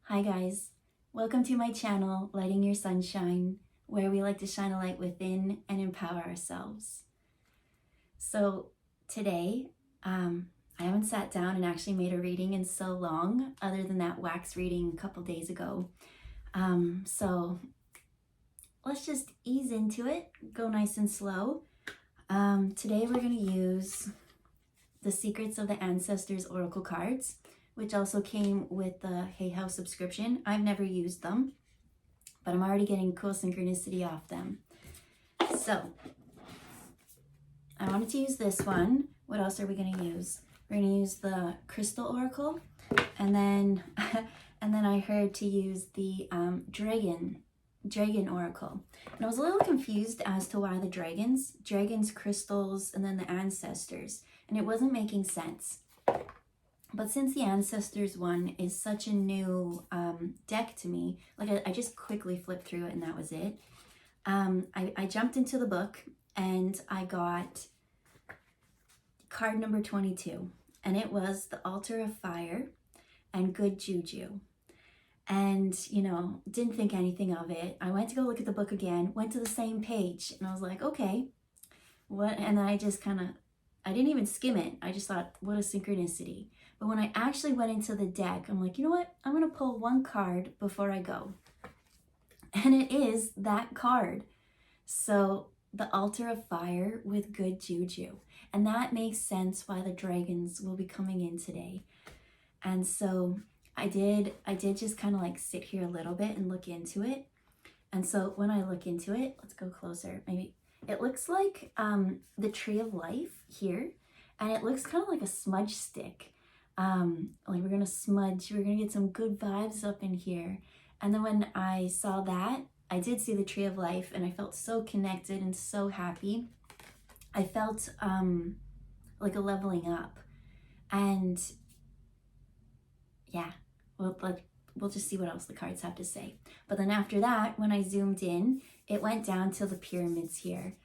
Hi guys, welcome to my channel, Lighting Your Sunshine, where we like to shine a light within and empower ourselves. So today, I haven't sat down and actually made a reading in so long, other than that wax reading a couple days ago. So let's just ease into it, go nice and slow. Today we're going to use the Secrets of the Ancestors Oracle cards, which also came with the Hey How subscription. I've never used them, but I'm already getting cool synchronicity off them. So I wanted to use this one. What else are we going to use? We're going to use the Crystal Oracle, and then I heard to use the Dragon Oracle. And I was a little confused as to why the dragons, crystals, and then the ancestors, and it wasn't making sense. But since the Ancestors one is such a new deck to me, like I just quickly flipped through it and that was it. I jumped into the book and I got card number 22, and it was the Altar of Fire and Good Juju. And, you know, didn't think anything of it. I went to go look at the book again, went to the same page, and I was like, okay, what? And I just I didn't even skim it. I just thought, what a synchronicity. But when I actually went into the deck, I'm like, you know what? I'm going to pull one card before I go. And it is that card. So the Altar of Fire with Good Juju. And that makes sense why the dragons will be coming in today. And so I did just kind of like sit here a little bit and look into it. And so when I look into it, let's go closer. Maybe it looks like the Tree of Life here. And it looks kind of like a smudge stick. Like we're gonna get some good vibes up in here. And then when I saw that, I did see the Tree of Life, and I felt so connected and so happy. I felt like a leveling up. And yeah, we'll just see what else the cards have to say. But then after that, when I zoomed in, it went down to the pyramids here.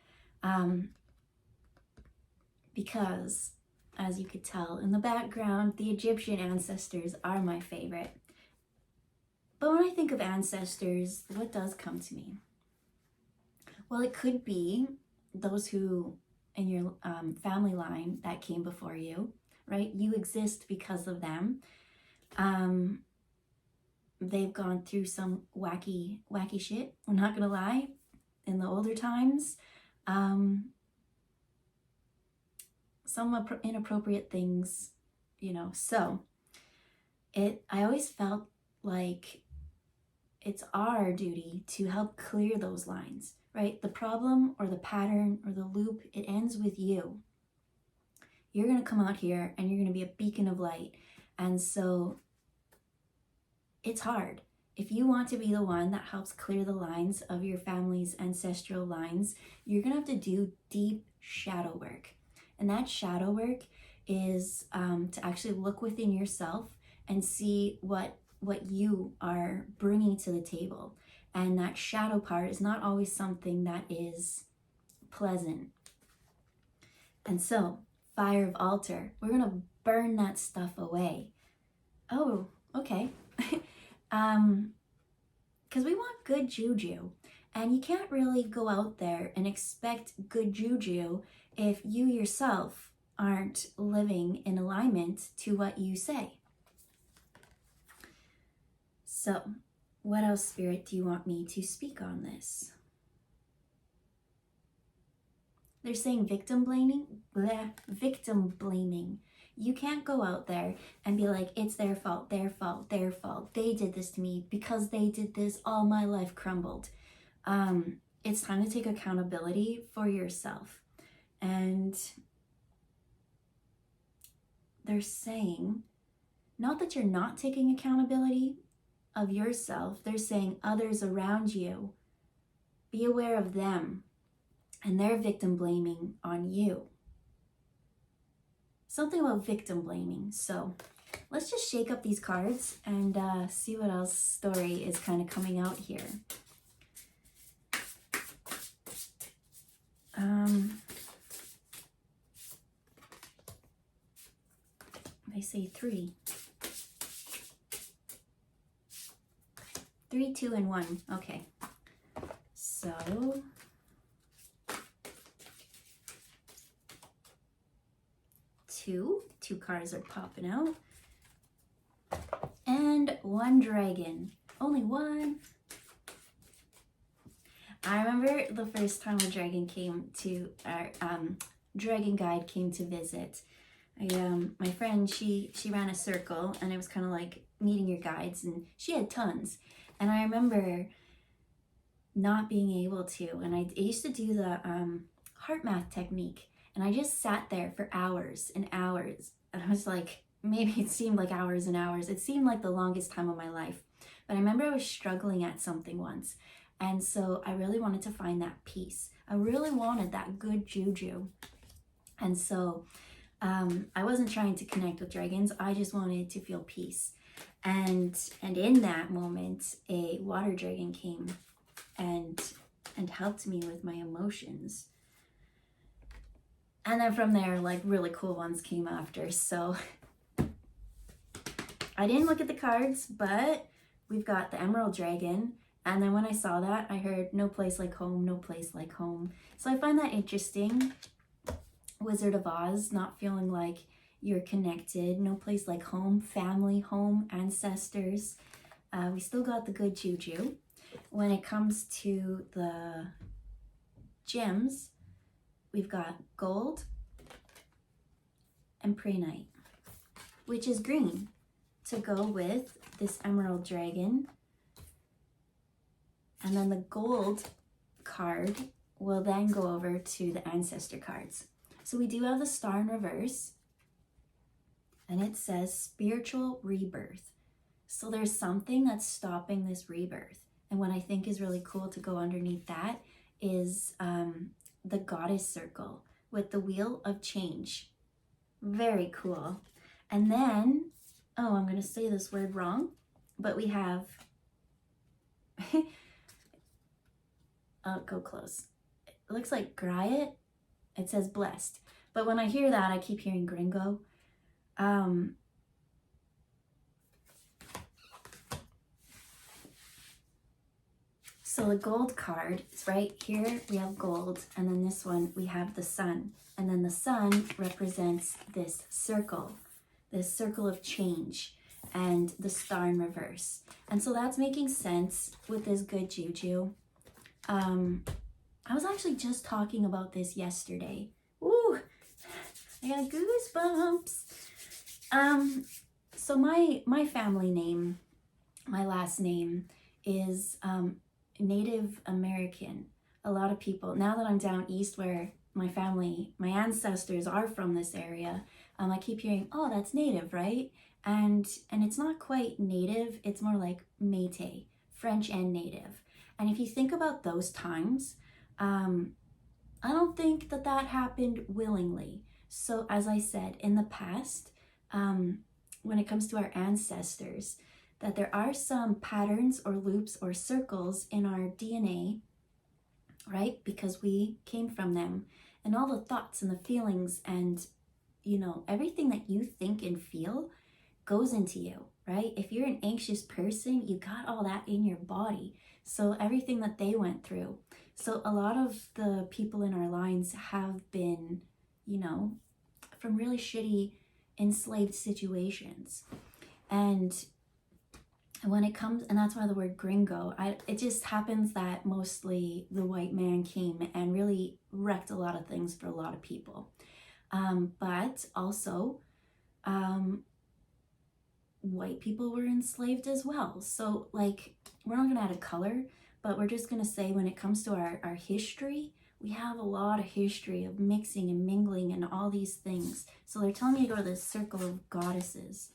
Because as you could tell in the background, the Egyptian ancestors are my favorite. But when I think of ancestors, what does come to me? Well, it could be those who in your family line that came before you, right? You exist because of them. They've gone through some wacky shit, I'm not gonna lie, in the older times. Some inappropriate things, you know. So I always felt like it's our duty to help clear those lines, right? The problem or the pattern or the loop, it ends with you. You're gonna come out here and you're gonna be a beacon of light. And so it's hard. If you want to be the one that helps clear the lines of your family's ancestral lines, you're gonna have to do deep shadow work. And that shadow work is to actually look within yourself and see what you are bringing to the table. And that shadow part is not always something that is pleasant. And so, fire of altar, we're gonna burn that stuff away. Oh, okay. Because we want good juju. And you can't really go out there and expect good juju if you yourself aren't living in alignment to what you say. So, what else, Spirit, do you want me to speak on this? They're saying victim blaming. Victim blaming. You can't go out there and be like, it's their fault, their fault, their fault. They did this to me. Because they did this, all my life crumbled. It's time to take accountability for yourself. And they're saying, not that you're not taking accountability of yourself, they're saying others around you, be aware of them and their victim blaming on you. Something about victim blaming. So let's just shake up these cards and see what else story is kind of coming out here. They say 3. 3, 2, and 1. Okay. So, 2 cards are popping out. And 1 dragon. Only 1. I remember the first time a dragon came to our dragon guide came to visit. My friend, she ran a circle, and it was kind of like meeting your guides, and she had tons. And I remember not being able to, and I used to do the heart math technique, and I just sat there for hours and hours, and I was like, maybe it seemed like hours and hours. It seemed like the longest time of my life. But I remember I was struggling at something once, and so I really wanted to find that peace. I really wanted that good juju. And so I wasn't trying to connect with dragons. I just wanted to feel peace. And in that moment, a water dragon came and helped me with my emotions. And then from there, like, really cool ones came after. So I didn't look at the cards, but we've got the Emerald Dragon. And then when I saw that, I heard no place like home, no place like home. So I find that interesting. Wizard of Oz, not feeling like you're connected, no place like home, family, home, ancestors. We still got the good juju. When it comes to the gems, we've got gold and prehnite, which is green, to go with this Emerald Dragon. And then the gold card will then go over to the ancestor cards. So we do have the star in reverse, and it says spiritual rebirth. So there's something that's stopping this rebirth. And what I think is really cool to go underneath that is the goddess circle with the wheel of change. Very cool. And then, oh, I'm going to say this word wrong, but we have, go close. It looks like Griot. It says blessed. But when I hear that, I keep hearing gringo. So the gold card is right here. We have gold. And then this one, we have the sun. And then the sun represents this circle of change, and the star in reverse. And so that's making sense with this good juju. I was actually just talking about this yesterday. Ooh, I got goosebumps. So my family name, my last name is Native American. A lot of people, now that I'm down east where my family, my ancestors are from this area, I keep hearing, oh, that's Native, right? And it's not quite Native, it's more like Métis, French and Native. And if you think about those times, I don't think that happened willingly. So as I said, in the past, when it comes to our ancestors, that there are some patterns or loops or circles in our DNA, right? Because we came from them, and all the thoughts and the feelings and, you know, everything that you think and feel goes into you, right? If you're an anxious person, you got all that in your body. So everything that they went through. So a lot of the people in our lines have been, you know, from really shitty enslaved situations. And when it comes, and that's why the word gringo, it just happens that mostly the white man came and really wrecked a lot of things for a lot of people. But also, white people were enslaved as well. So like, we're not gonna add a color, but we're just gonna say when it comes to our history, we have a lot of history of mixing and mingling and all these things. So they're telling me to go to this circle of goddesses.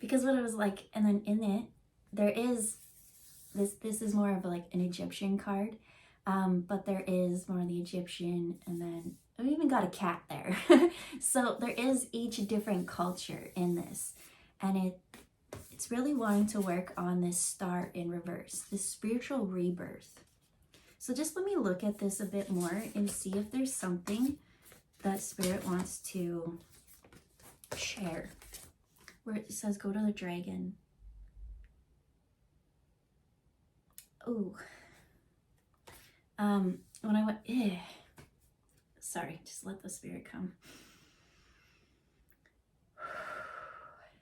Because what I was like, and then in it, there is, this is more of like an Egyptian card, but there is more of the Egyptian, and then we even got a cat there. So there is each different culture in this, and it's really wanting to work on this star in reverse, this spiritual rebirth. So just let me look at this a bit more and see if there's something that Spirit wants to share. where it says go to the dragon. Ooh. When I went, sorry, just let the spirit come.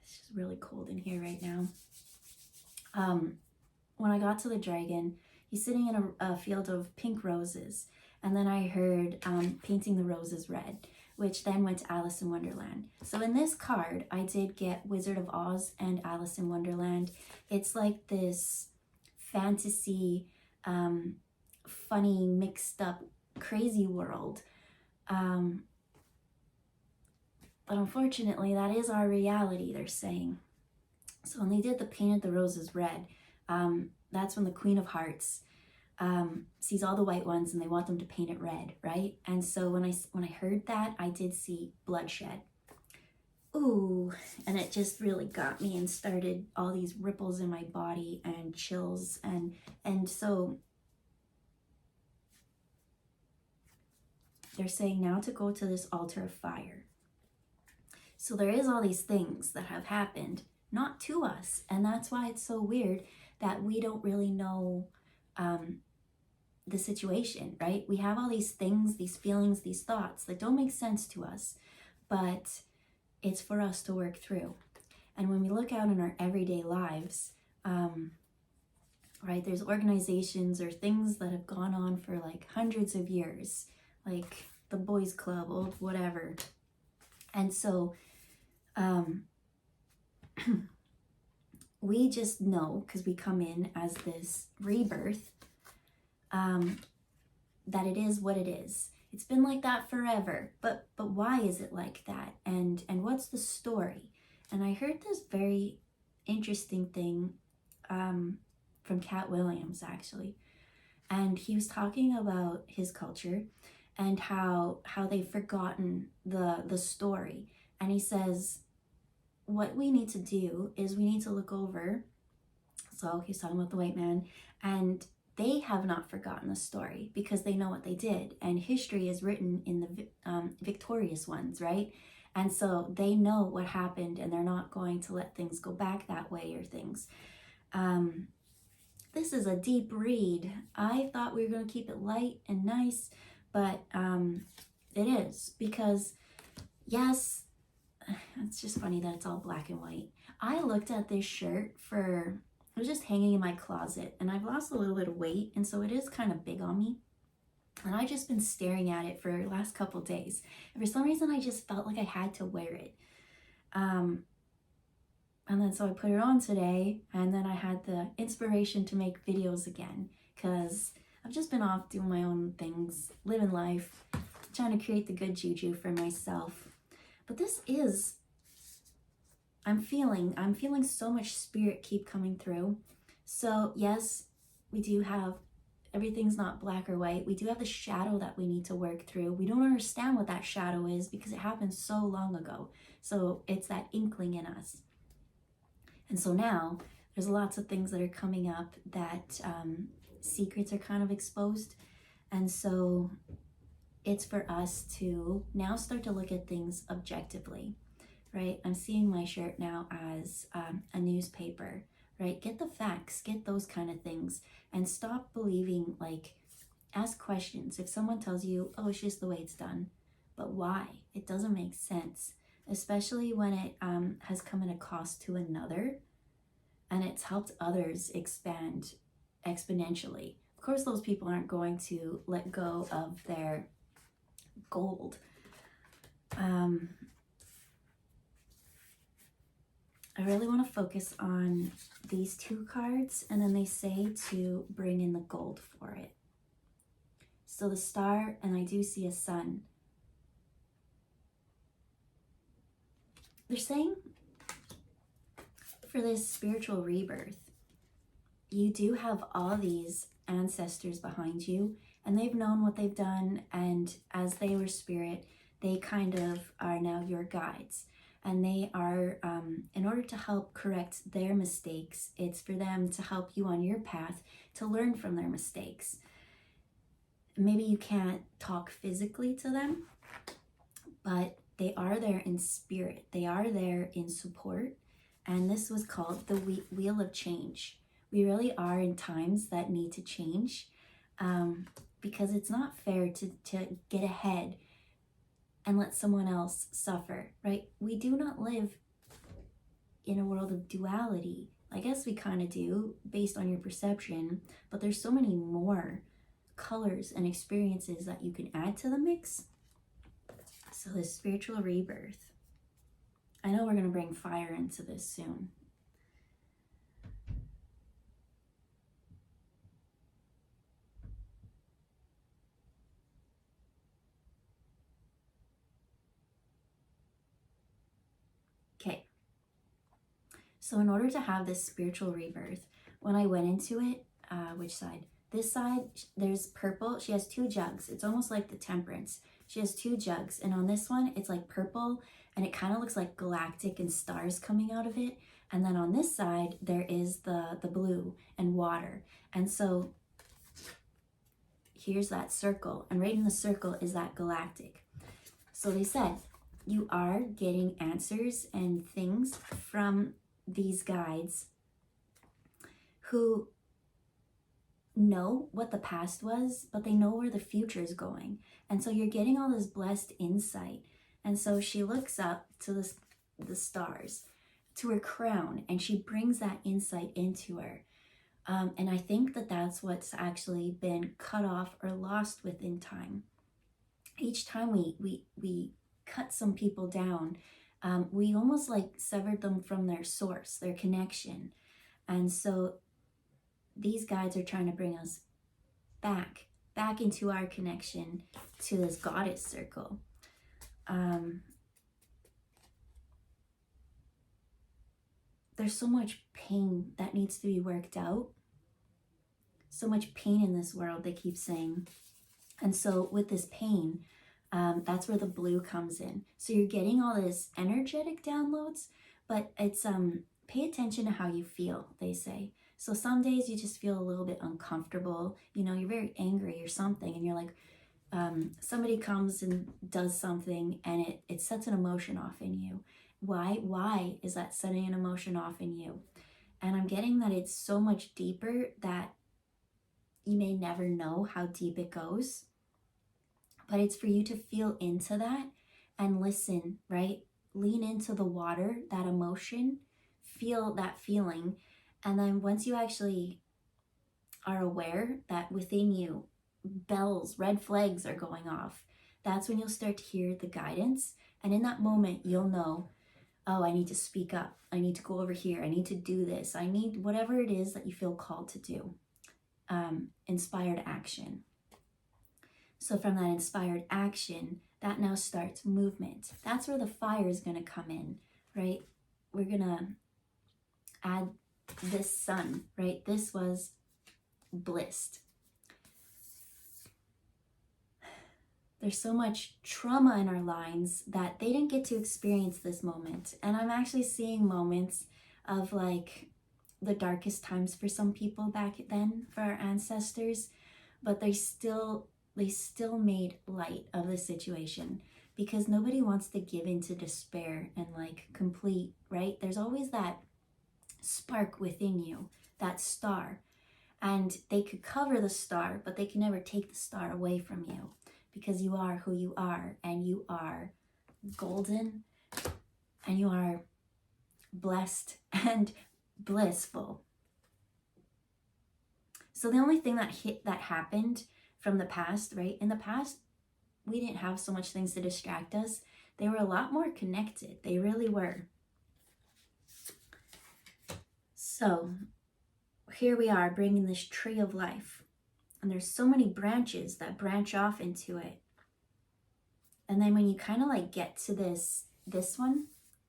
It's just really cold in here right now. When I got to the dragon, he's sitting in a field of pink roses. And then I heard painting the roses red, which then went to Alice in Wonderland. So in this card, I did get Wizard of Oz and Alice in Wonderland. It's like this fantasy, funny, mixed up, crazy world. But unfortunately, that is our reality, they're saying. So when they did the painted the roses red, that's when the Queen of Hearts sees all the white ones and they want them to paint it red, right? And so when I heard that, I did see bloodshed. Ooh, and it just really got me and started all these ripples in my body and chills, and so they're saying now to go to this altar of fire. So there is all these things that have happened, not to us, and that's why it's so weird that we don't really know the situation, right? We have all these things, these feelings, these thoughts that don't make sense to us, but it's for us to work through. And when we look out in our everyday lives, right, there's organizations or things that have gone on for like hundreds of years, like the Boys Club, old whatever. And so we just know, because we come in as this rebirth, that it is what it is. It's been like that forever, but why is it like that? And what's the story? And I heard this very interesting thing from Cat Williams, actually. And he was talking about his culture and how they've forgotten the story. And he says, what we need to do is we need to look over. So he's talking about the white man, and they have not forgotten the story because they know what they did. And history is written in the victorious ones, right? And so they know what happened, and they're not going to let things go back that way or things. This is a deep read. I thought we were going to keep it light and nice, but it is, because yes, it's just funny that it's all black and white. I looked at this shirt it was just hanging in my closet, and I've lost a little bit of weight, and so it is kind of big on me. And I've just been staring at it for the last couple of days. And for some reason, I just felt like I had to wear it. And then so I put it on today, and then I had the inspiration to make videos again, because I've just been off doing my own things, living life, trying to create the good juju for myself. But this is, I'm feeling so much spirit keep coming through. So yes, we do have, everything's not black or white. We do have the shadow that we need to work through. We don't understand what that shadow is because it happened so long ago. So it's that inkling in us. And so now there's lots of things that are coming up that secrets are kind of exposed. And so it's for us to now start to look at things objectively, right? I'm seeing my shirt now as a newspaper, right? Get the facts, get those kind of things, and stop believing, like, ask questions. If someone tells you, oh, it's just the way it's done, but why? It doesn't make sense, especially when it has come at a cost to another, and it's helped others expand exponentially. Of course, those people aren't going to let go of their gold. I really want to focus on these two cards, and then they say to bring in the gold for it. So the star, and I do see a sun. They're saying for this spiritual rebirth, you do have all these ancestors behind you, and they've known what they've done, and as they were spirit, they kind of are now your guides. And they are, in order to help correct their mistakes, it's for them to help you on your path to learn from their mistakes. Maybe you can't talk physically to them, but they are there in spirit. They are there in support. And this was called the Wheel of Change. We really are in times that need to change, because it's not fair to get ahead and let someone else suffer, right? We do not live in a world of duality. I guess we kind of do based on your perception, but there's so many more colors and experiences that you can add to the mix. So this spiritual rebirth. I know we're going to bring fire into this soon. Okay. So in order to have this spiritual rebirth, when I went into it, which side? This side, there's purple. She has 2 jugs. It's almost like the Temperance. She has 2 jugs. And on this one, it's like purple, and it kind of looks like galactic and stars coming out of it. And then on this side, there is the blue and water. And so here's that circle. And right in the circle is that galactic. So they said, you are getting answers and things from these guides who know what the past was, but they know where the future is going. And so you're getting all this blessed insight. And so she looks up to the stars, to her crown, and she brings that insight into her. And I think that that's what's actually been cut off or lost within time. Each time we cut some people down, we almost like severed them from their source, their connection. And so these guides are trying to bring us back into our connection to this goddess circle. There's so much pain that needs to be worked out. So much pain in this world, they keep saying. And so with this pain, that's where the blue comes in. So you're getting all this energetic downloads, but it's pay attention to how you feel, they say. So some days you just feel a little bit uncomfortable. You know, you're very angry or something, and you're like, somebody comes and does something, and it sets an emotion off in you. Why is that setting an emotion off in you? And I'm getting that it's so much deeper that you may never know how deep it goes. But it's for you to feel into that and listen, right? Lean into the water, that emotion, feel that feeling. And then once you actually are aware that within you, bells, red flags are going off, that's when you'll start to hear the guidance. And in that moment, you'll know, oh, I need to speak up. I need to go over here. I need to do this. I need whatever it is that you feel called to do. Inspired action. So from that inspired action, that now starts movement. That's where the fire is going to come in, right? We're going to add this sun, right? This was Bliss. There's so much trauma in our lives that they didn't get to experience this moment. And I'm actually seeing moments of like the darkest times for some people back then, for our ancestors, but they still made light of the situation, because nobody wants to give into despair and like complete, right? There's always that spark within you, that star, and they could cover the star, but they can never take the star away from you, because you are who you are, and you are golden, and you are blessed and blissful. So the only thing that happened from the past, right? In the past, we didn't have so much things to distract us. They were a lot more connected. They really were. So here we are bringing this tree of life. And there's so many branches that branch off into it. And then when you kind of like get to this one,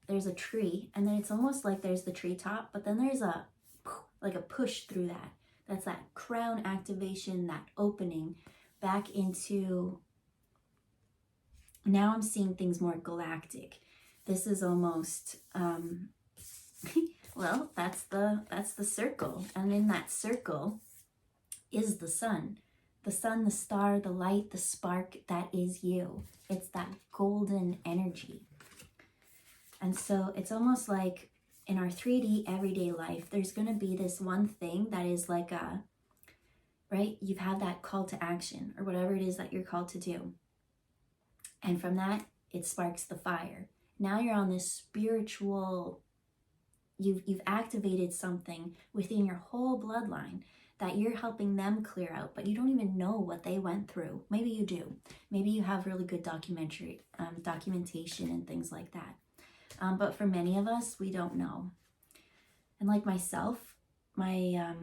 there's a tree. And then it's almost like there's the treetop. But then there's a push through that. That's that crown activation, that opening back into, now I'm seeing things more galactic. This is almost, well, that's the circle. And in that circle is the sun. The sun, the star, the light, the spark, that is you. It's that golden energy. And so it's almost like in our 3D everyday life, there's going to be this one thing that is like right? You have that call to action or whatever it is that you're called to do. And from that, it sparks the fire. Now you're on this spiritual, you've activated something within your whole bloodline that you're helping them clear out, but you don't even know what they went through. Maybe you do. Maybe you have really good documentation and things like that. But for many of us, we don't know. And like myself, my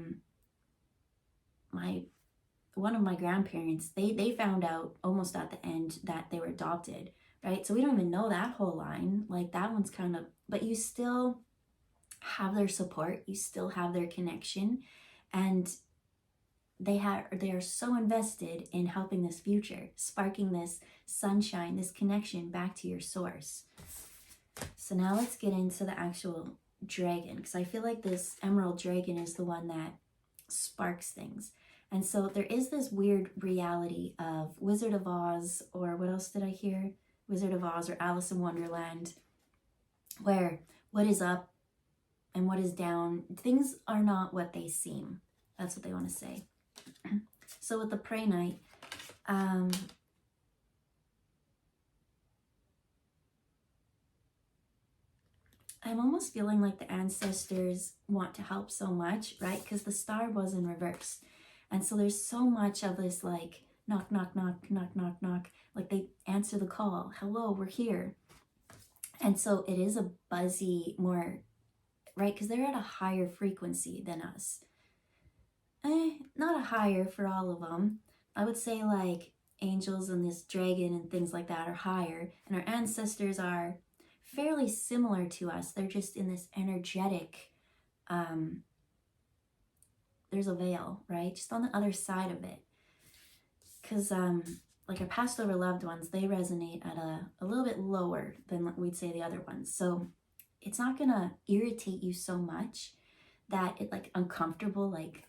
one of my grandparents, they found out almost at the end that they were adopted, right? So we don't even know that whole line. Like that one's kind of, but you still have their support, you still have their connection, and they are so invested in helping this future, sparking this sunshine, this connection back to your source. So now let's get into the actual dragon, because I feel like this emerald dragon is the one that sparks things. And so there is this weird reality of Wizard of Oz, or what else did I hear? Wizard of Oz or Alice in Wonderland, where what is up and what is down, things are not what they seem. That's what they want to say. So with the Prey Knight, I'm almost feeling like the ancestors want to help so much, right? Because the star was in reverse. And so there's so much of this like knock, knock, knock, knock, knock, knock. Like they answer the call. Hello, we're here. And so it is a buzzy, more, right? Because they're at a higher frequency than us. Not a higher for all of them. I would say like angels and this dragon and things like that are higher. And our ancestors are fairly similar to us. They're just in this energetic, there's a veil, right? Just on the other side of it. Because like our passed over loved ones, they resonate at a little bit lower than we'd say the other ones. So it's not gonna irritate you so much that it like uncomfortable, like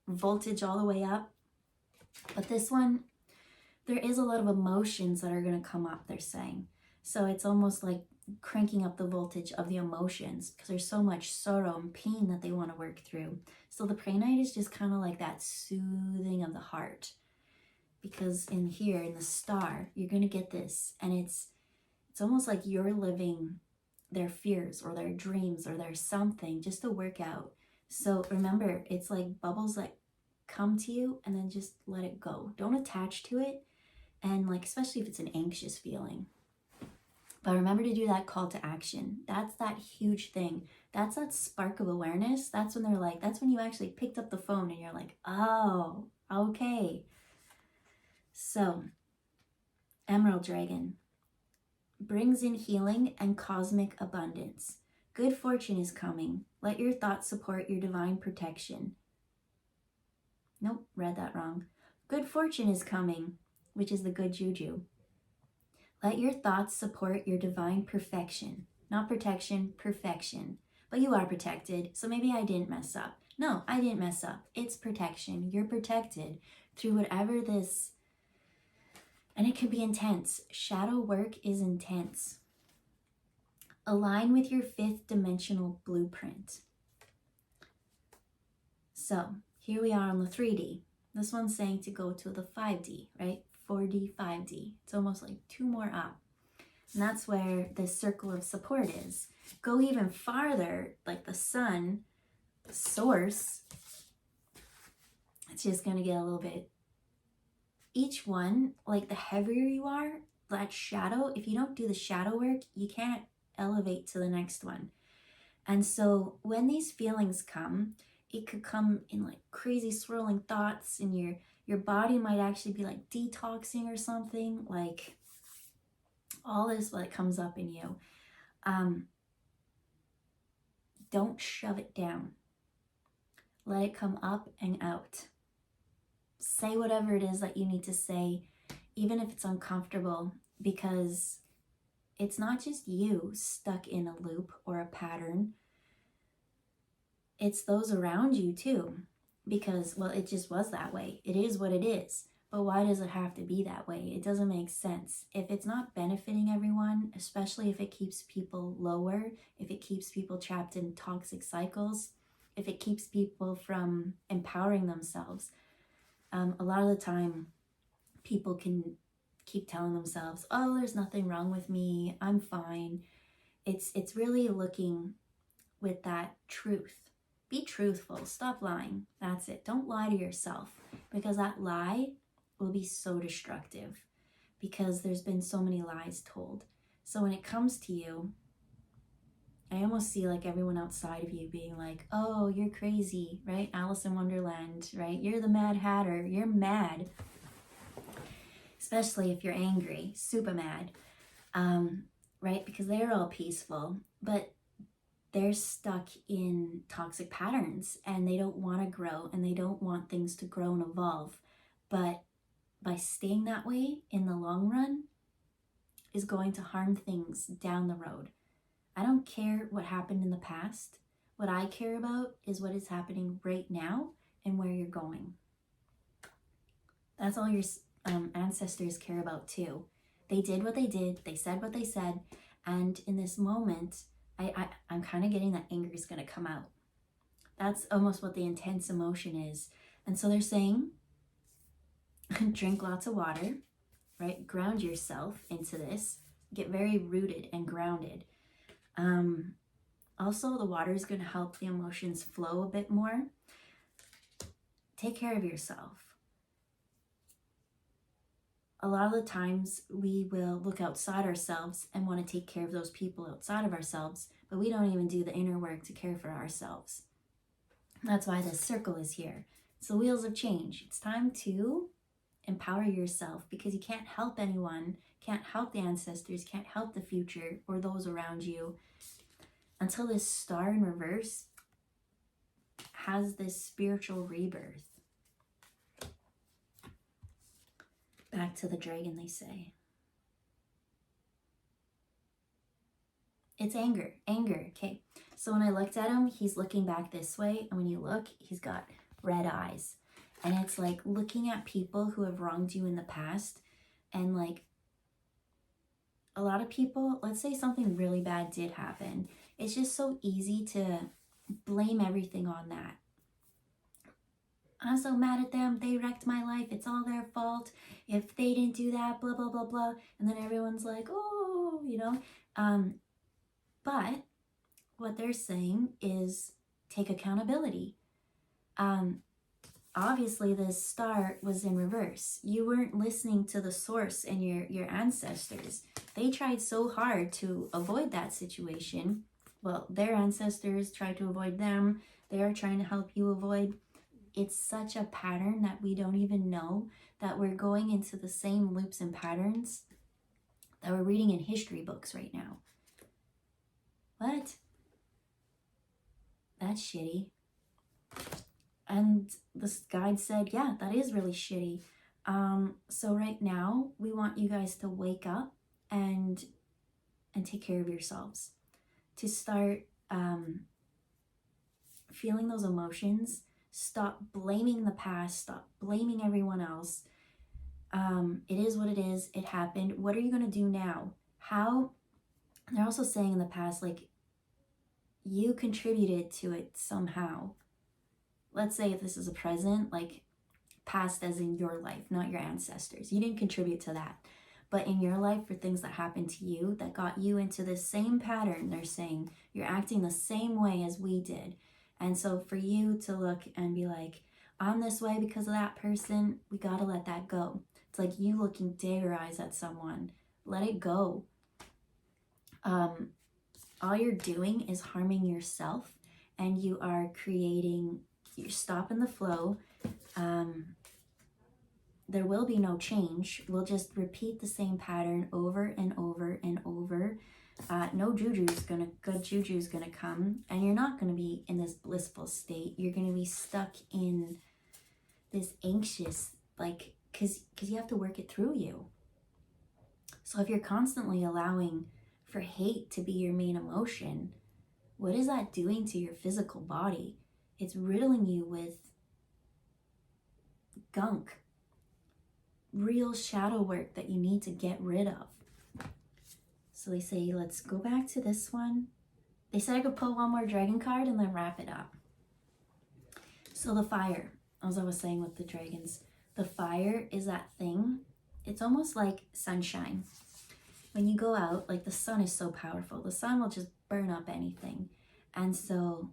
voltage all the way up. But this one, there is a lot of emotions that are gonna come up, they're saying. So it's almost like cranking up the voltage of the emotions because there's so much sorrow and pain that they want to work through. So the Prey Knight is just kind of like that soothing of the heart, because in here in the star you're going to get this, and it's almost like you're living their fears or their dreams or their something just to work out. So remember, it's like bubbles that come to you and then just let it go. Don't attach to it, and like especially if it's an anxious feeling. But remember to do that call to action. That's that huge thing. That's that spark of awareness. That's when they're like, that's when you actually picked up the phone and you're like, oh, okay. So, Emerald Dragon brings in healing and cosmic abundance. Good fortune is coming. Let your thoughts support your divine protection. Nope, read that wrong. Good fortune is coming, which is the good juju. Let your thoughts support your divine perfection. Not protection, perfection. But you are protected, so maybe I didn't mess up. No, I didn't mess up. It's protection. You're protected through whatever this... And it can be intense. Shadow work is intense. Align with your 5th dimensional blueprint. So, here we are on the 3D. This one's saying to go to the 5D, right? 4D, 5D. It's almost like 2 more up. And that's where this circle of support is. Go even farther, like the sun, the source. It's just going to get a little bit. Each one, like the heavier you are, that shadow, if you don't do the shadow work, you can't elevate to the next one. And so when these feelings come, it could come in like crazy swirling thoughts, and your body might actually be like detoxing or something, like all this like comes up in you. Don't shove it down. Let it come up and out. Say whatever it is that you need to say, even if it's uncomfortable, because it's not just you stuck in a loop or a pattern. It's those around you too, because, well, it just was that way. It is what it is. But why does it have to be that way? It doesn't make sense. If it's not benefiting everyone, especially if it keeps people lower, if it keeps people trapped in toxic cycles, if it keeps people from empowering themselves, a lot of the time people can keep telling themselves, oh, there's nothing wrong with me, I'm fine. It's really looking with that truth. Be truthful. Stop lying. That's it. Don't lie to yourself, because that lie will be so destructive, because there's been so many lies told. So when it comes to you, I almost see like everyone outside of you being like, oh, you're crazy, right? Alice in Wonderland, right? You're the Mad Hatter. You're mad. Especially if you're angry, super mad, right? Because they're all peaceful, but they're stuck in toxic patterns and they don't want to grow and they don't want things to grow and evolve. But by staying that way in the long run is going to harm things down the road. I don't care what happened in the past. What I care about is what is happening right now and where you're going. That's all your ancestors care about too. They did what they did. They said what they said. And in this moment, I'm kind of getting that anger is going to come out. That's almost what the intense emotion is. And so they're saying, drink lots of water, right? Ground yourself into this. Get very rooted and grounded. Also, the water is going to help the emotions flow a bit more. Take care of yourself. A lot of the times we will look outside ourselves and want to take care of those people outside of ourselves, but we don't even do the inner work to care for ourselves. That's why this circle is here. It's the wheels of change. It's time to empower yourself, because you can't help anyone, can't help the ancestors, can't help the future or those around you until this star in reverse has this spiritual rebirth. Back to the dragon, they say. It's anger. Okay. So when I looked at him, he's looking back this way. And when you look, he's got red eyes. And it's like looking at people who have wronged you in the past. And like a lot of people, let's say something really bad did happen. It's just so easy to blame everything on that. I'm so mad at them. They wrecked my life. It's all their fault. If they didn't do that, blah, blah, blah, blah. And then everyone's like, oh, you know. But what they're saying is take accountability. Obviously, this star was in reverse. You weren't listening to the source and your ancestors. They tried so hard to avoid that situation. Well, their ancestors tried to avoid them. They're trying to help you avoid. It's such a pattern that we don't even know that we're going into the same loops and patterns that we're reading in history books right now. What? That's shitty. And this guide said, yeah, that is really shitty. So right now, we want you guys to wake up and take care of yourselves. To start feeling those emotions. Stop blaming the past. Stop blaming everyone else. It is what it is. It happened. What are you going to do now? How? They're also saying in the past, like, you contributed to it somehow. Let's say if this is a present, like past as in your life, not your ancestors. You didn't contribute to that. But in your life, for things that happened to you that got you into the same pattern, they're saying you're acting the same way as we did. And so for you to look and be like, I'm this way because of that person, we got to let that go. It's like you looking dagger eyes at someone. Let it go. All you're doing is harming yourself, and you are creating, you're stopping the flow. There will be no change. We'll just repeat the same pattern over and over and over. Good Juju's gonna come, and you're not gonna be in this blissful state. You're gonna be stuck in this anxious, like, because you have to work it through you. So if you're constantly allowing for hate to be your main emotion, what is that doing to your physical body? It's riddling you with gunk. real shadow work that you need to get rid of. So they say, let's go back to this one. They said I could pull one more dragon card and then wrap it up. So the fire, as I was saying with the dragons, the fire is that thing. It's almost like sunshine. When you go out, like the sun is so powerful. The sun will just burn up anything. And so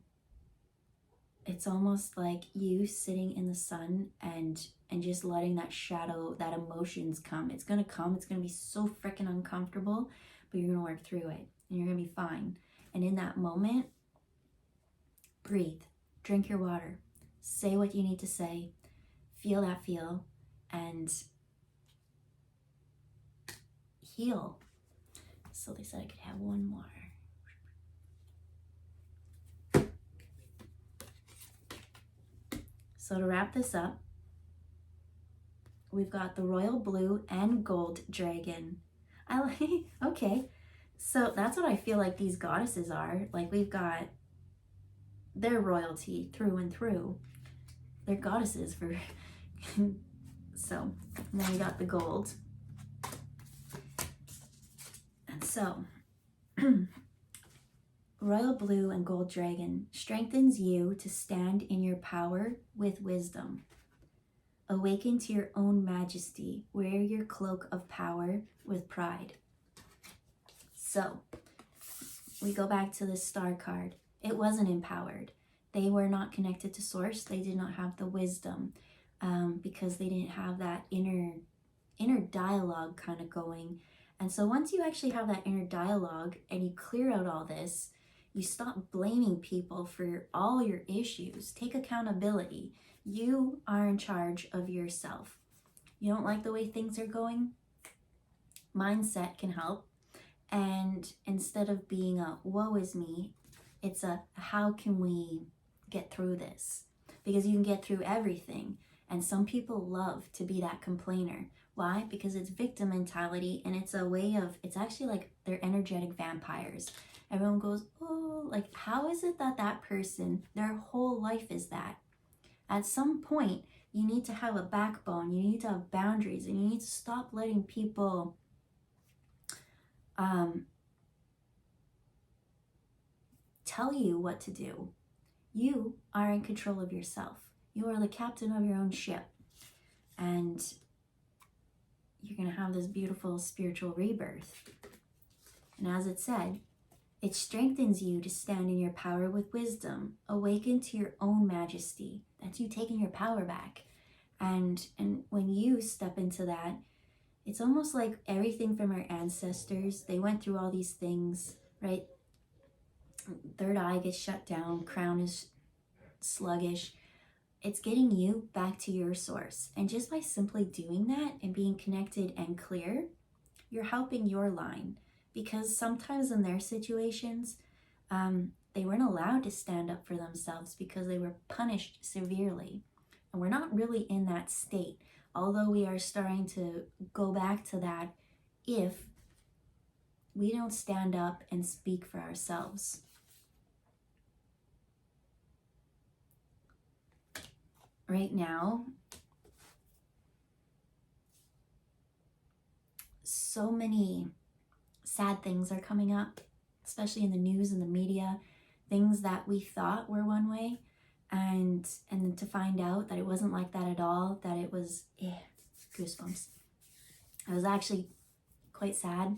it's almost like you sitting in the sun and just letting that shadow, that emotions come. It's going to come. It's going to be so freaking uncomfortable, but you're going to work through it and you're going to be fine. And in that moment, breathe, drink your water, say what you need to say, feel that feel, and heal. So they said I could have one more. So to wrap this up, we've got the royal blue and gold dragon. I like, okay. So that's what I feel like these goddesses are. Like we've got their royalty through and through. They're goddesses for, so and then we got the gold. And so, royal blue and gold dragon strengthens you to stand in your power with wisdom. Awaken to your own majesty. Wear your cloak of power with pride. So, we go back to the star card. It wasn't empowered. They were not connected to source. They did not have the wisdom because they didn't have that inner dialogue kind of going. And so once you actually have that inner dialogue and you clear out all this, you stop blaming people for all your issues. Take accountability. You are in charge of yourself. You don't like the way things are going? Mindset can help. And instead of being a woe is me, it's a how can we get through this? Because you can get through everything. And some people love to be that complainer. Why? Because it's victim mentality and it's a way of, it's actually like they're energetic vampires. Everyone goes, oh, like how is it that that person, their whole life is that? At some point, you need to have a backbone, you need to have boundaries, and you need to stop letting people tell you what to do. You are in control of yourself. You are the captain of your own ship. And you're going to have this beautiful spiritual rebirth. And as it said, it strengthens you to stand in your power with wisdom. Awaken to your own majesty. That's you taking your power back. And when you step into that, it's almost like everything from our ancestors. They went through all these things, right? Third eye gets shut down. Crown is sluggish. It's getting you back to your source. And just by simply doing that and being connected and clear, you're helping your line. Because sometimes in their situations, they weren't allowed to stand up for themselves because they were punished severely. And we're not really in that state. Although we are starting to go back to that if we don't stand up and speak for ourselves. Right now, so many sad things are coming up, especially in the news and the media, things that we thought were one way, and to find out that it wasn't like that at all, that it was, goosebumps. It was actually quite sad.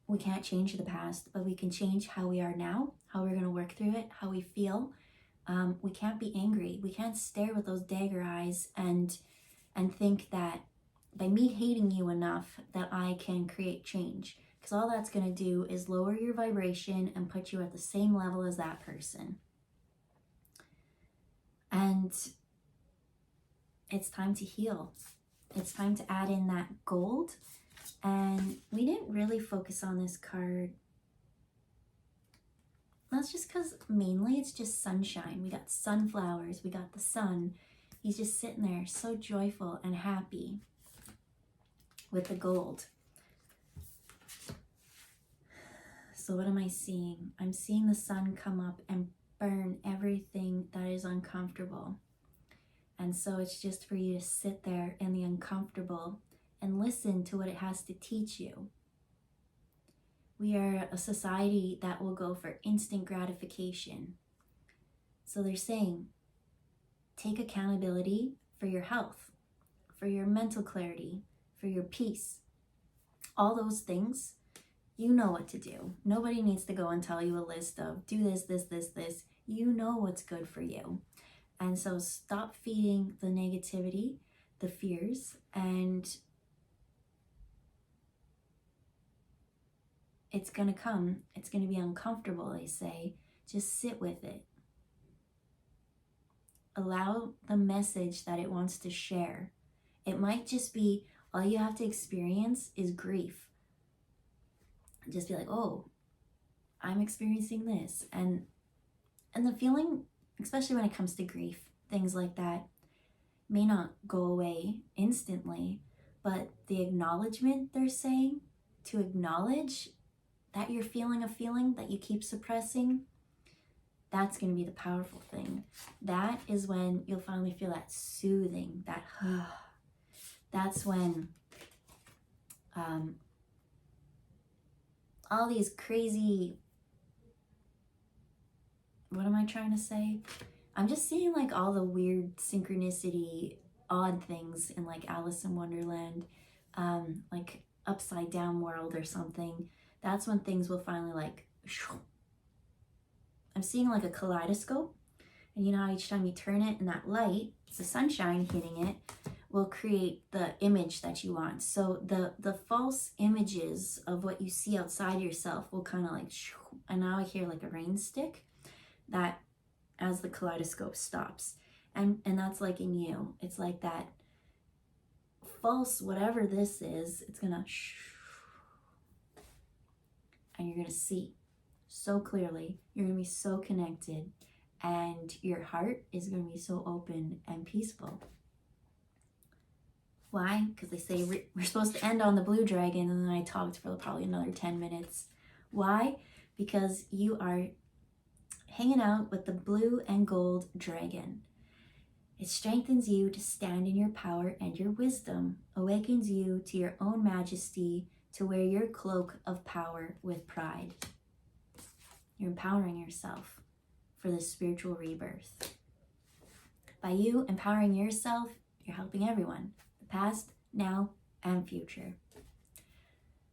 We can't change the past, but we can change how we are now, how we're going to work through it, how we feel. We can't be angry. We can't stare with those dagger eyes and think that by me hating you enough that I can create change. Because all that's going to do is lower your vibration and put you at the same level as that person. And it's time to heal. It's time to add in that gold. And we didn't really focus on this card. That's just because mainly it's just sunshine. We got sunflowers. We got the sun. He's just sitting there so joyful and happy with the gold. So what am I seeing? I'm seeing the sun come up and burn everything that is uncomfortable. And so it's just for you to sit there in the uncomfortable and listen to what it has to teach you. We are a society that will go for instant gratification. So they're saying, take accountability for your health, for your mental clarity, for your peace. All those things, you know what to do. Nobody needs to go and tell you a list of do this, this, this, this. You know what's good for you. And so stop feeding the negativity, the fears, and it's going to come. It's going to be uncomfortable, they say. Just sit with it. Allow the message that it wants to share. It might just be all you have to experience is grief. Just be like, oh, I'm experiencing this. And the feeling, especially when it comes to grief, things like that, may not go away instantly, but the acknowledgement they're saying, to acknowledge that you're feeling a feeling that you keep suppressing, that's going to be the powerful thing. That is when you'll finally feel that soothing, that that's when all these crazy, what am I trying to say? I'm just seeing like all the weird synchronicity, odd things in like Alice in Wonderland, like upside down world or something. That's when things will finally like, I'm seeing like a kaleidoscope, and you know how each time you turn it and that light, it's the sunshine hitting it, will create the image that you want. So the false images of what you see outside yourself will kind of like, and now I hear like a rain stick, that as the kaleidoscope stops. And that's like in you. It's like that false, whatever this is, it's gonna, and you're gonna see so clearly. You're gonna be so connected, and your heart is gonna be so open and peaceful. Why? Because they say we're supposed to end on the blue dragon, and then I talked for probably another 10 minutes. Why? Because you are hanging out with the blue and gold dragon. It strengthens you to stand in your power and your wisdom, awakens you to your own majesty, to wear your cloak of power with pride. You're empowering yourself for this spiritual rebirth. By you empowering yourself, you're helping everyone, the past, now, and future.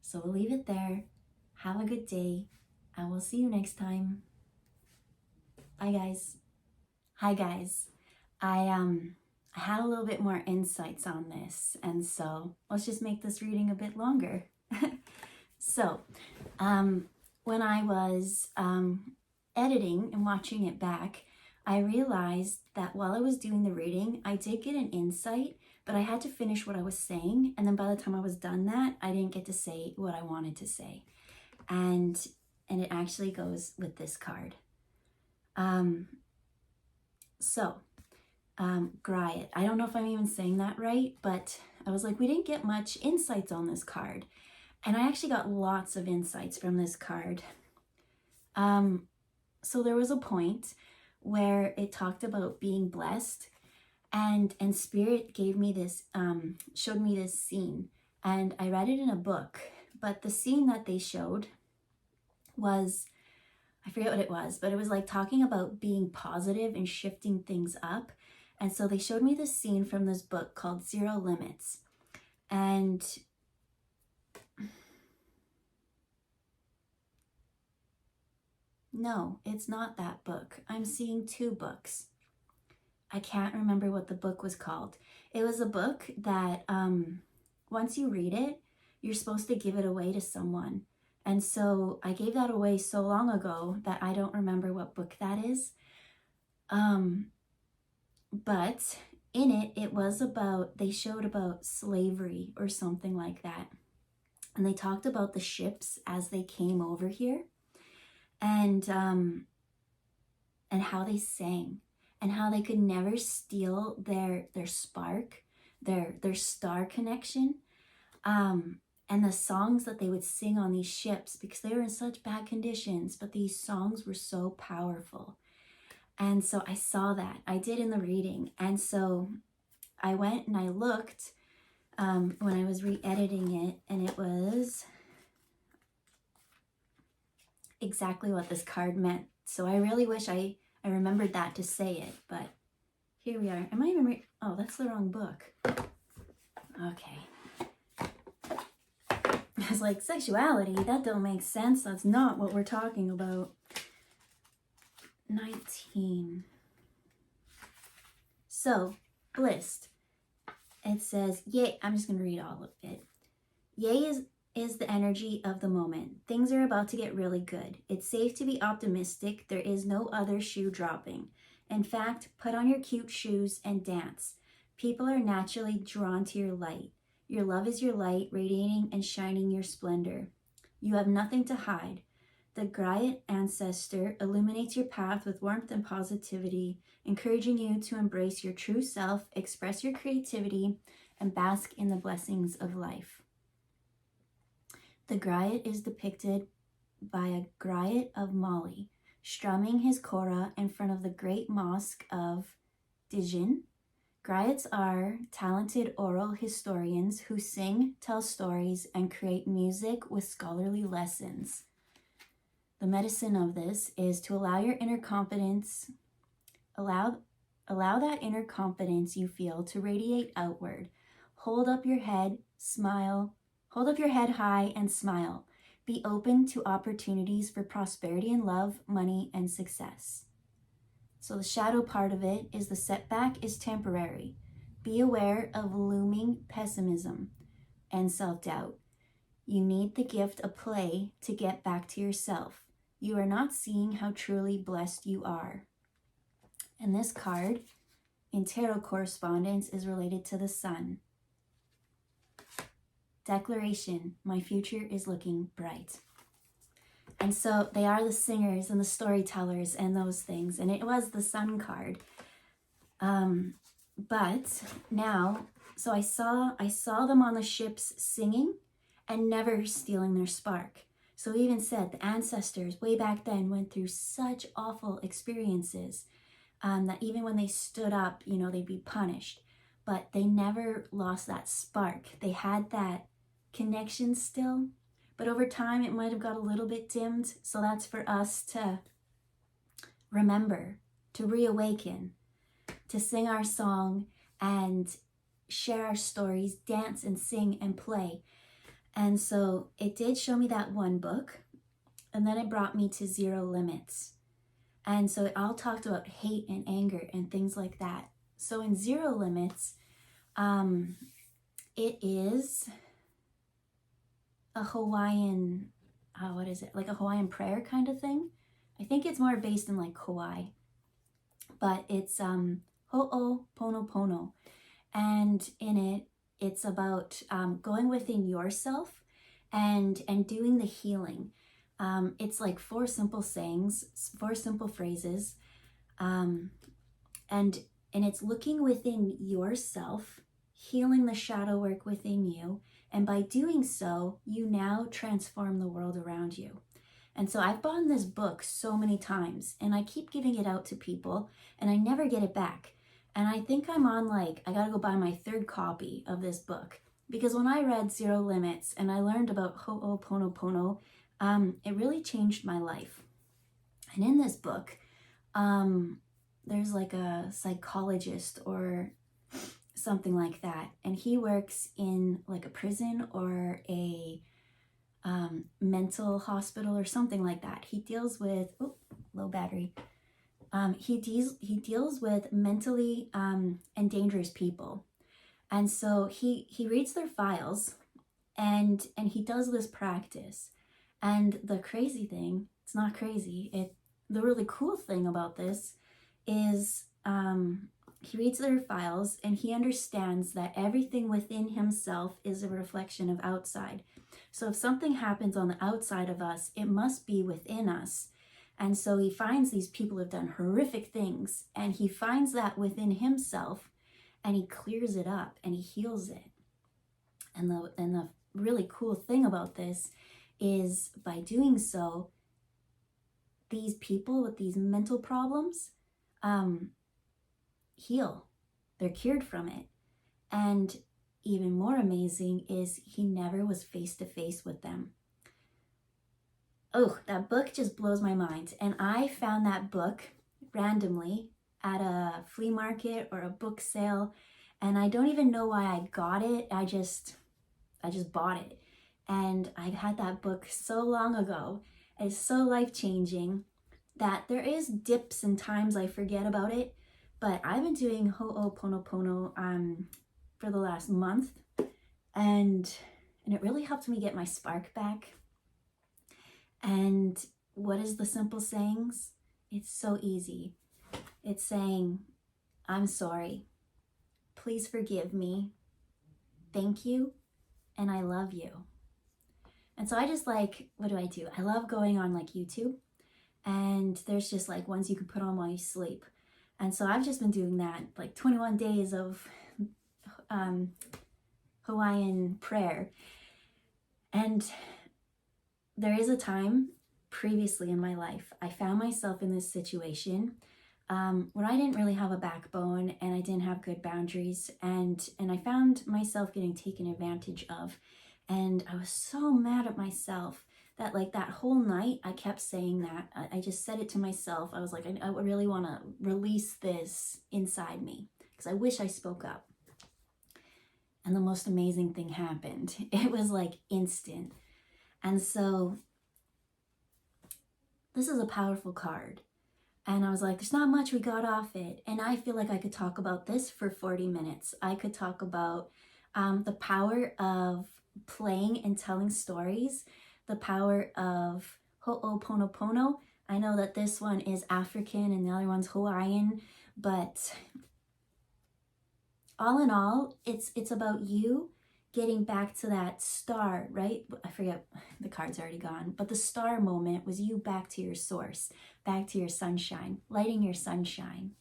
So we'll leave it there. Have a good day, and we'll see you next time. Bye, guys. Hi, guys. I had a little bit more insights on this, and so let's just make this reading a bit longer. So, when I was editing and watching it back, I realized that while I was doing the reading, I did get an insight, but I had to finish what I was saying, and then by the time I was done that, I didn't get to say what I wanted to say. And it actually goes with this card. Griot. I don't know if I'm even saying that right, but I was like, we didn't get much insights on this card. And I actually got lots of insights from this card. So there was a point where it talked about being blessed, and Spirit gave me this, showed me this scene, and I read it in a book, but the scene that they showed was, I forget what it was, but it was like talking about being positive and shifting things up. And so they showed me this scene from this book called Zero Limits. And no, it's not that book. I'm seeing two books. I can't remember what the book was called. It was a book that once you read it, you're supposed to give it away to someone. And so I gave that away so long ago that I don't remember what book that is. But in it, it was about, they showed about slavery or something like that. And they talked about the ships as they came over here, and how they sang, and how they could never steal their spark, their star connection, and the songs that they would sing on these ships, because they were in such bad conditions, but these songs were so powerful. And so I saw that. I did in the reading. And so I went and I looked when I was re-editing it, and it was exactly what this card meant. So I really wish I remembered that to say it, but here we are. Am I even oh, that's the wrong book. Okay. I was like, sexuality, that don't make sense. That's not what we're talking about. 19. So, Bliss. It says, yay, I'm just going to read all of it. Yay is the energy of the moment. Things are about to get really good. It's safe to be optimistic. There is no other shoe dropping. In fact, put on your cute shoes and dance. People are naturally drawn to your light. Your love is your light, radiating and shining your splendor. You have nothing to hide. The Griot ancestor illuminates your path with warmth and positivity, encouraging you to embrace your true self, express your creativity, and bask in the blessings of life. The Griot is depicted by a Griot of Mali, strumming his kora in front of the great mosque of Dijin. Griots are talented oral historians who sing, tell stories, and create music with scholarly lessons. The medicine of this is to allow your inner confidence, allow that inner confidence you feel to radiate outward. Hold up your head, smile. Hold up your head high and smile. Be open to opportunities for prosperity and love, money, and success. So the shadow part of it is the setback is temporary. Be aware of looming pessimism and self-doubt. You need the gift of play to get back to yourself. You are not seeing how truly blessed you are. And this card in tarot correspondence is related to the sun. Declaration, my future is looking bright. And so they are the singers and the storytellers and those things. And it was the sun card. But now, so I saw them on the ships singing and never stealing their spark. So he even said the ancestors way back then went through such awful experiences that even when they stood up, they'd be punished. But they never lost that spark. They had that connection still. But over time, it might have got a little bit dimmed. So that's for us to remember, to reawaken, to sing our song and share our stories, dance and sing and play. And so it did show me that one book. And then it brought me to Zero Limits. And so it all talked about hate and anger and things like that. So in Zero Limits, it is a Hawaiian, like a Hawaiian prayer kind of thing. I think it's more based in like Hawaii, but it's Ho'oponopono, and in it, it's about going within yourself and doing the healing. It's like 4 simple sayings, 4 simple phrases, and it's looking within yourself, healing the shadow work within you. And by doing so, you now transform the world around you. And so I've bought this book so many times and I keep giving it out to people and I never get it back. And I think I'm on I gotta go buy my 3rd copy of this book. Because when I read Zero Limits and I learned about Ho'oponopono, it really changed my life. And in this book, there's like a psychologist or something like that, and he works in like a prison or a mental hospital or something like that. He deals with low battery. He deals with mentally and dangerous people, and so he reads their files, and he does this practice. And the crazy thing, it's not crazy. The really cool thing about this is he reads their files and he understands that everything within himself is a reflection of outside. So if something happens on the outside of us, it must be within us. And so he finds these people have done horrific things and he finds that within himself and he clears it up and he heals it. And the really cool thing about this is by doing so, these people with these mental problems, heal. They're cured from it. And even more amazing is he never was face to face with them. Oh, that book just blows my mind. And I found that book randomly at a flea market or a book sale. And I don't even know why I got it. I just bought it. And I had that book so long ago. It's so life-changing that there is dips and times I forget about it. But I've been doing Ho'oponopono for the last month. And it really helped me get my spark back. And what is the simple sayings? It's so easy. It's saying, I'm sorry. Please forgive me. Thank you. And I love you. And so I just like, what do? I love going on like YouTube. And there's just like ones you can put on while you sleep. And so I've just been doing that, like 21 days of Hawaiian prayer. And there is a time previously in my life, I found myself in this situation where I didn't really have a backbone and I didn't have good boundaries. And I found myself getting taken advantage of. And I was so mad at myself that like that whole night I kept saying that. I just said it to myself. I was like, I really want to release this inside me because I wish I spoke up. And the most amazing thing happened. It was like instant. And so this is a powerful card. And I was like, there's not much we got off it. And I feel like I could talk about this for 40 minutes. I could talk about the power of playing and telling stories, the power of Ho'oponopono. I know that this one is African and the other one's Hawaiian, but all in all, it's about you getting back to that star, right? I forget, the card's already gone, but the star moment was you back to your source, back to your sunshine, lighting your sunshine.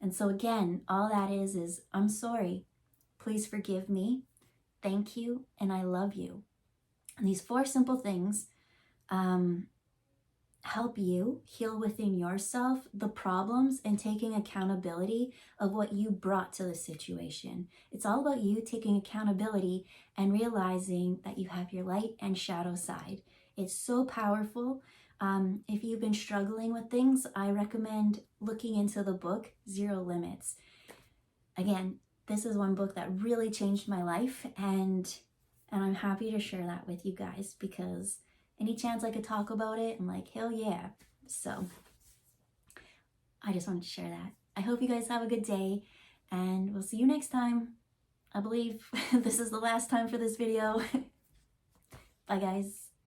And so again, all that is I'm sorry, please forgive me, thank you, and I love you. And these 4 simple things help you heal within yourself the problems and taking accountability of what you brought to the situation. It's all about you taking accountability and realizing that you have your light and shadow side. It's so powerful. If you've been struggling with things, I recommend looking into the book Zero Limits. Again, this is one book that really changed my life, and I'm happy to share that with you guys because any chance I could talk about it, I'm like, hell yeah. So I just wanted to share that. I hope you guys have a good day, and we'll see you next time. I believe this is the last time for this video. Bye, guys.